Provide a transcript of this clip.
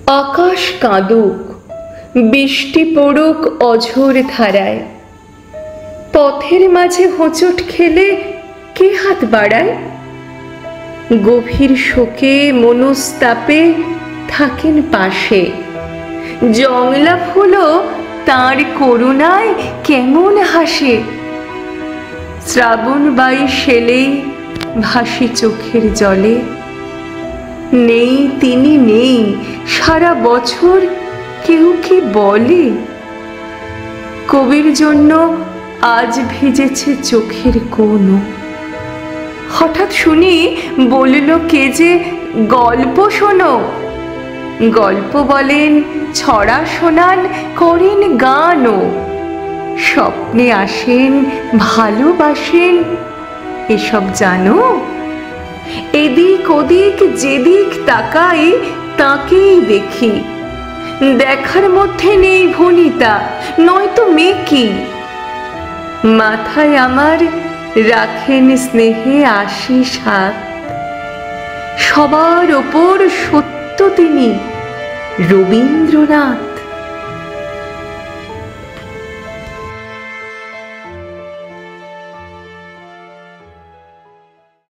আকাশ কাঁদুক, বৃষ্টি পড়ুক অঝোর ধারায়, পথের মাঝে হোঁচট খেলে কে হাত বাড়ায়? গভীর শোকে মনস্তাপে থাকেন পাশে, জংলা ফুলও তাঁর করুণায় কেমন হাসে। শ্রাবণ বাই সেলেই ভাসি চোখের জলে, নেই তিনি নেই সারা বছর কেউ কি বলে? কবির জন্য আজ ভিজেছে চোখের কোণ। হঠাৎ শুনি বলল কে যে গল্প শোনো। গল্প বলেন, ছড়া শোনান, করেন গানও। স্বপ্নে আসেন, ভালোবাসেন, এসব জানো? এদিক ওদিক যেদিক তাকাই তাকেই দেখি, দেখার মধ্যে নেই ভনিতা, নয়তো মেকি। মাথায় আমার রাখেন স্নেহে আশিস হাত, সবার ওপর সত্য তিনি রবীন্দ্রনাথ।